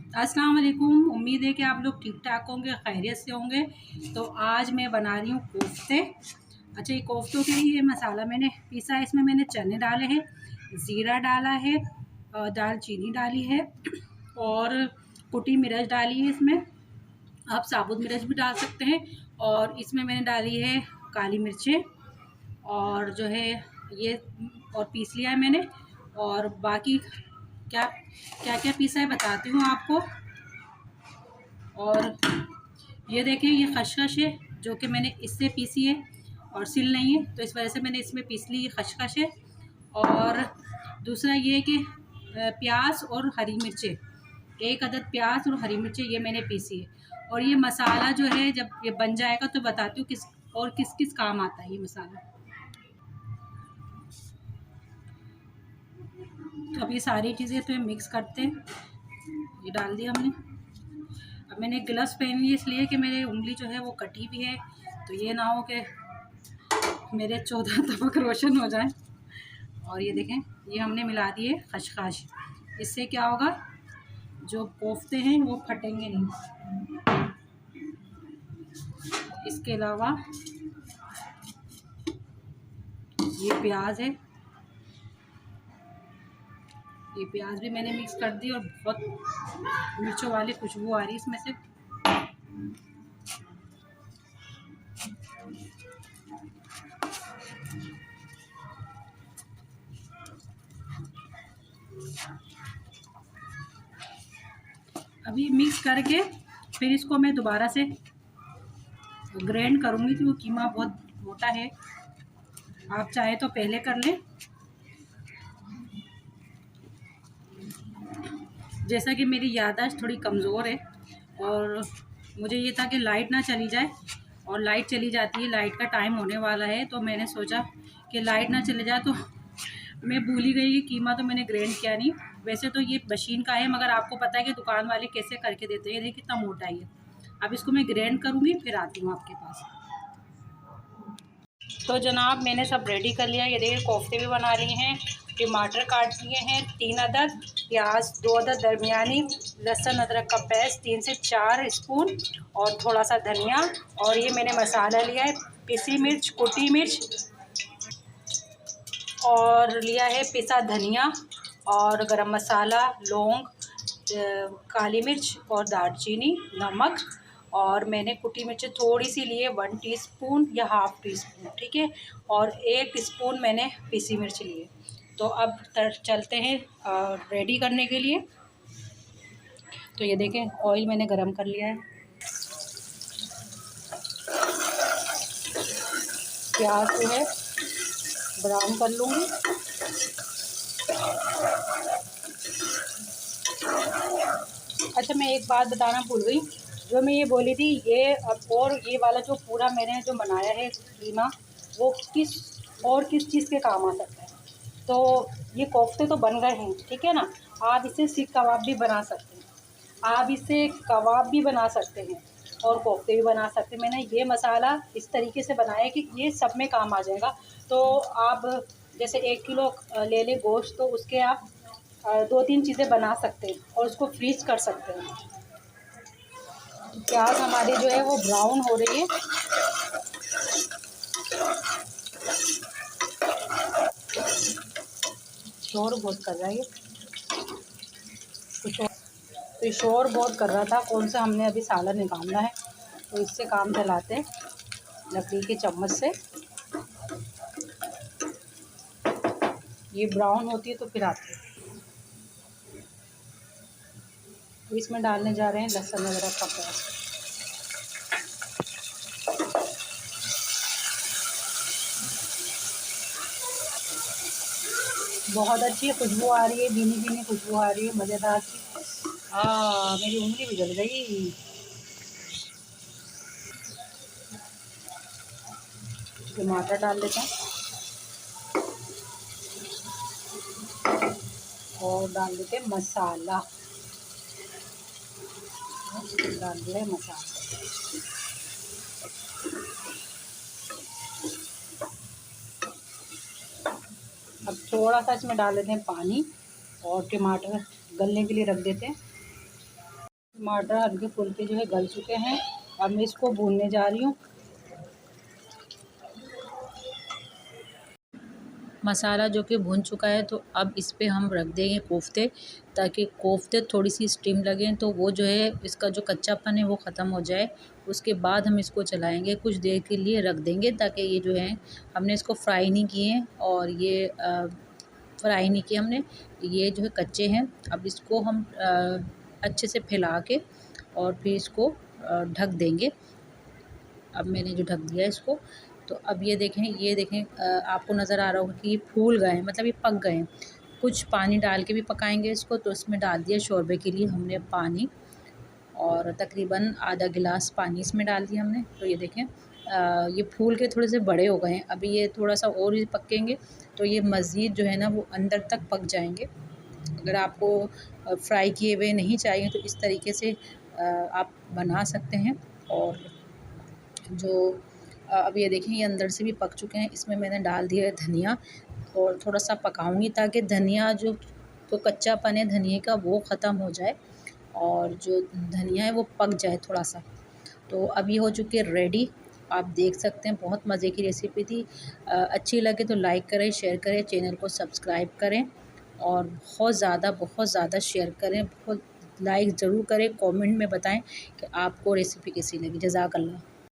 अस्सलाम वालेकुम। उम्मीद है कि आप लोग ठीक ठाक होंगे, खैरियत से होंगे। तो आज मैं बना रही हूँ कोफ्ते। अच्छा, ये कोफ्तों के लिए मसाला मैंने पीसा है। इसमें मैंने चने डाले हैं, ज़ीरा डाला है, दालचीनी डाली है और कुटी मिर्च डाली है। इसमें आप साबुत मिर्च भी डाल सकते हैं। और इसमें मैंने डाली है काली मिर्चें और जो है ये और पीस लिया है मैंने। और बाकी क्या क्या क्या पीसा है बताती हूँ आपको। और ये देखिए, ये खशखश है जो कि मैंने इससे पीसी है और सिल नहीं है, तो इस वजह से मैंने इसमें पीस ली। ये खशखश है। और दूसरा ये है कि प्याज और हरी मिर्चें, एक अदद प्याज और हरी मिर्चें ये मैंने पीसी है। और ये मसाला जो है जब ये बन जाएगा तो बताती हूँ किस किस काम आता है ये मसाला। तो अब ये सारी चीज़ें तो मिक्स करते हैं। ये डाल दिया हमने। अब मैंने ग्लव्स पहन लिए इसलिए कि मेरी उंगली जो है वो कटी भी है, तो ये ना हो कि मेरे 14 तबक रोशन हो जाए। और ये देखें, ये हमने मिला दिए खशखश। इससे क्या होगा, जो कोफ्ते हैं वो फटेंगे नहीं। इसके अलावा ये प्याज है, ये प्याज भी मैंने मिक्स कर दी और बहुत मिर्चों वाली खुशबू आ रही है इसमें से। अभी मिक्स करके फिर इसको मैं दोबारा से ग्राइंड करूँगी, क्योंकि कीमा बहुत मोटा है। आप चाहे तो पहले कर लें। जैसा कि मेरी याददाश्त थोड़ी कमज़ोर है और मुझे ये था कि लाइट ना चली जाए, और लाइट चली जाती है, लाइट का टाइम होने वाला है। तो मैंने सोचा कि लाइट ना चले जाए, तो मैं भूल ही गई कि कीमा तो मैंने ग्राइंड किया नहीं। वैसे तो ये मशीन का है, मगर आपको पता है कि दुकान वाले कैसे करके देते हैं। देखिए कितना मोटा है ये। अब इसको मैं ग्राइंड करूँगी, फिर आती हूँ आपके पास। तो जनाब, मैंने सब रेडी कर लिया। ये देखिए, कोफ्ते भी बना लिए हैं, टमाटर काट लिए हैं 3 अदद, प्याज 2 अदद दरमियानी, लहसुन अदरक का पेस्ट 3 से 4 स्पून और थोड़ा सा धनिया। और ये मैंने मसाला लिया है, पिसी मिर्च, कुटी मिर्च, और लिया है पिसा धनिया और गरम मसाला, लौंग, काली मिर्च और दालचीनी, नमक। और मैंने कुटी मिर्च थोड़ी सी ली है, 1 टीस्पून या हाफ़ टी स्पून, ठीक है। और 1 स्पून मैंने पिसी मिर्च ली है। तो अब चलते हैं रेडी करने के लिए। तो ये देखें, ऑयल मैंने गरम कर लिया है। प्याज जो है ब्राउन कर लूँगी। अच्छा, मैं एक बात बताना भूल गई। जो मैं ये बोली थी, ये अब और ये वाला जो पूरा मैंने जो बनाया है कीमा, वो किस चीज़ के काम आ सकता है। तो ये कोफ्ते तो बन गए हैं, ठीक है ना। आप इसे सीख कबाब भी बना सकते हैं, आप इसे कबाब भी बना सकते हैं और कोफ्ते भी बना सकते हैं। मैंने ये मसाला इस तरीके से बनाया है कि ये सब में काम आ जाएगा। तो आप जैसे 1 किलो ले लें गोश्त, तो उसके आप 2-3 चीज़ें बना सकते हैं और उसको फ्रीज कर सकते हैं। प्याज हमारी जो है वो ब्राउन हो रही है। शोर बहुत कर रहा है ये कुछ और। तो ये शोर बहुत कर रहा था, कौन सा हमने अभी सालन निकालना है, तो इससे काम चलाते हैं लकड़ी के चम्मच से। ये ब्राउन होती है तो फिर आती है। तो इसमें डालने जा रहे हैं लहसुन अदरक का पेस्ट। बहुत अच्छी खुशबू आ रही है, भीनी भीनी खुशबू आ रही है, मज़ेदार सी। मेरी उंगली भी जल गई। टमाटर डाल देते हैं और डाल देते हैं मसाला। डाल दिया मसाला। अब थोड़ा सा इसमें डाल देते हैं पानी और टमाटर गलने के लिए रख देते हैं। टमाटर हल्के फुल्के जो है गल चुके हैं। अब मैं इसको भूनने जा रही हूँ। मसाला जो कि भुन चुका है, तो अब इस पे हम रख देंगे कोफ्ते, ताकि कोफ्ते थोड़ी सी स्टीम लगें तो वो जो है इसका जो कच्चापन है वो ख़त्म हो जाए। उसके बाद हम इसको चलाएंगे, कुछ देर के लिए रख देंगे, ताकि ये जो है हमने इसको फ्राई नहीं किए और ये फ्राई नहीं किए हमने, ये जो है कच्चे हैं। अब इसको हम अच्छे से फैला के और फिर इसको ढक देंगे। अब मैंने जो ढक दिया इसको, तो अब ये देखें आपको नज़र आ रहा होगा कि ये फूल गए हैं, मतलब ये पक गए हैं। कुछ पानी डाल के भी पकाएंगे इसको, तो इसमें डाल दिया शोरबे के लिए हमने पानी, और तकरीबन आधा गिलास पानी इसमें डाल दिया हमने। तो ये देखें ये फूल के थोड़े से बड़े हो गए हैं। अभी ये थोड़ा सा और ही पकेंगे तो ये मज़ीद जो है ना वो अंदर तक पक जाएंगे। अगर आपको फ्राई किए हुए नहीं चाहिए तो इस तरीके से आप बना सकते हैं। और जो अब ये देखें ये अंदर से भी पक चुके हैं। इसमें मैंने डाल दिया है धनिया, और थोड़ा सा पकाऊंगी ताकि धनिया जो कच्चापन है धनिया का वो ख़त्म हो जाए, और जो धनिया है वो पक जाए थोड़ा सा। तो अब ये हो चुकी है रेडी। आप देख सकते हैं बहुत मज़े की रेसिपी थी। अच्छी लगे तो लाइक करें, शेयर करें, चैनल को सब्सक्राइब करें, और बहुत ज़्यादा शेयर करें, बहुत लाइक ज़रूर करें। कमेंट में बताएं कि आपको रेसिपी कैसी लगी। जज़ाकल्लाह।